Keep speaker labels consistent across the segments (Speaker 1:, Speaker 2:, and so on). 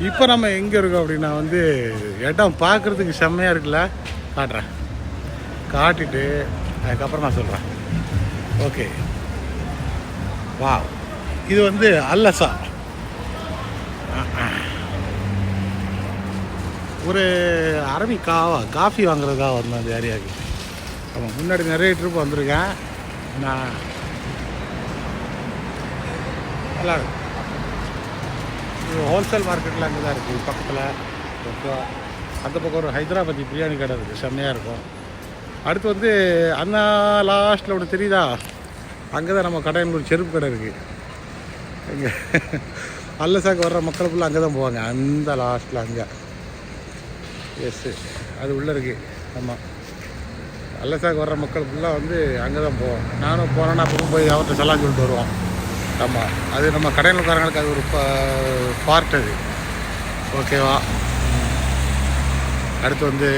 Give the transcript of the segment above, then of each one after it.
Speaker 1: இப்போ நம்ம எங்கே இருக்கோம் அப்படின்னா வந்து இடம் பார்க்குறதுக்கு செம்மையாக இருக்குல்ல. காட்டுறேன், காட்டிட்டு அதுக்கப்புறம் நான் சொல்கிறேன். ஓகே, வா, இது வந்து அல்லசா. ஒரு அரபி காஃபி வாங்குறதுக்காக வந்தேன் அந்த ஏரியாவுக்கு. ஆமாம், முன்னாடி நிறைய ட்ரிப் வந்திருக்கேன் நான். நல்லா இருக்கும். இது ஹோல்சேல் மார்க்கெட்டில் அங்கே தான் இருக்குது பக்கத்தில். ஓகே, அந்த பக்கம் ஒரு ஹைதராபாத்தி பிரியாணி கடை இருக்குது, செம்மையாக இருக்கும். அடுத்து வந்து அண்ணா லாஸ்ட்டில் ஒன்று தெரியுதா, அங்கே தான் நம்ம கடையில் ஒரு செருப்பு கடை இருக்குது. இங்கே அல்லசாக்கு வர்ற மக்கள் ஃபுல்லாக அங்கே தான் போவாங்க, அந்த லாஸ்ட்டில் அங்கே. எஸ்ஸு, அது உள்ளே இருக்குது. ஆமாம், அல்லசாக்கு வர்ற மக்கள் ஃபுல்லாக வந்து அங்கே தான் போவோம். நானும் போனேன்னா அப்போ போய் அவர்கிட்ட செல்லாம் சொல்லிட்டு வருவோம். ஆமாம், அது நம்ம கடையில்காரங்களுக்கு அது ஒரு பார்ட் அது. ஓகேவா. அடுத்து வந்து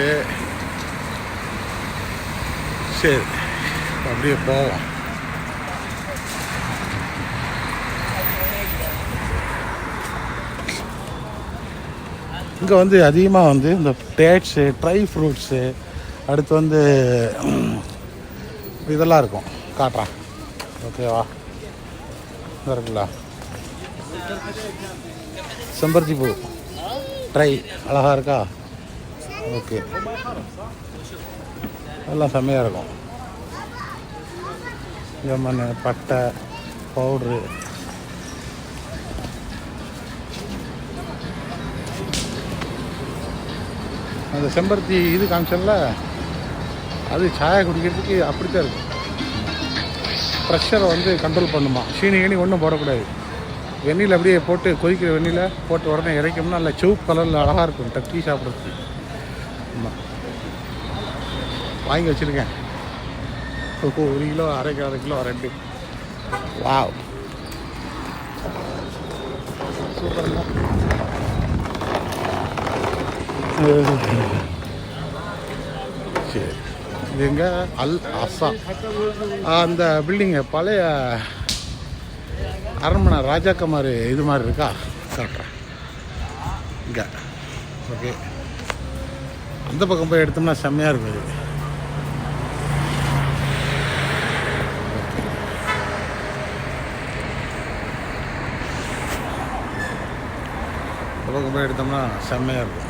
Speaker 1: சரி அப்படியே போவோம். இங்கே வந்து அதிகமாக வந்து இந்த டேட்ஸு, ட்ரை ஃப்ரூட்ஸு, அடுத்து வந்து இதெல்லாம் இருக்கும். காட்டுறேன், ஓகேவா. இங்கே இருக்குல்ல செம்பருத்தி பூ ட்ரை, அழகாக இருக்கா. ஓகே, எல்லாம் செம்மையாக இருக்கும். லெமனு, பட்டை பவுட்ரு, அந்த செம்பருத்தி இது காமிச்சல, அது சாயா குடிக்கிறதுக்கு அப்படித்தான் இருக்கும். ப்ரெஷரை வந்து கண்ட்ரோல் பண்ணுமா. சீனி ஒன்றும் போடக்கூடாது. வெந்நியில் அப்படியே போட்டு கொதிக்கிற வெந்நியில் போட்டு உடனே இறைக்கணும்னா நல்லா சிவப்பு கலரில் அழகாக இருக்கும் டீ சாப்பிட்றதுக்கு. ஆமாம், வாங்கி வச்சுருக்கேன். 1 கிலோ, அரை கிலோ 2. Wow, super. சரி, இது எங்கே அல் அசா அந்த பில்டிங்கு பழைய அரண்மனை ராஜாக்க மாதிரி இது மாதிரி இருக்கா. காட்டுறேன் இங்கே. ஓகே, அந்த பக்கம் போய் எடுத்தோம்னா செம்மையாக இருக்கும். இது அந்த பக்கம் போய் எடுத்தோம்னா செம்மையாக இருக்கும்.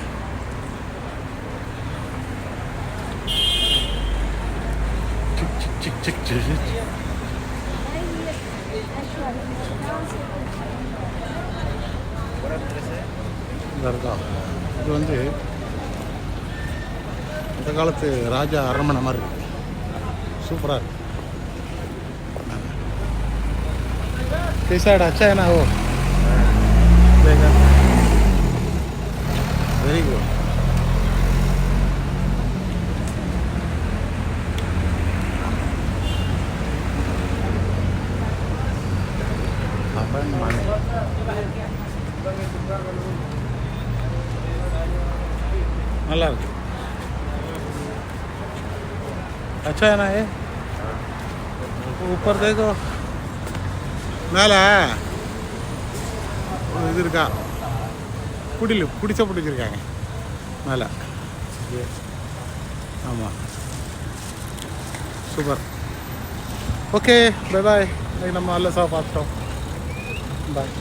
Speaker 1: இருக்கா, இது வந்து இந்த காலத்து ராஜா அரண்மனை மாதிரி இருக்கு. சூப்பராக இருக்கு. कैसा अच्छा है ना वो, वेरी गुड. நல்லா இருக்கு. अच्छा है ना ये, ऊपर देखो மேலே இது இருக்கா, பிடிச்சிருக்காங்க மேலே. ஆமாம், சூப்பர். Okay, bye bye. இன்னைக்கு நம்ம அல்லசாவை பார்த்துட்டோம். பாய்.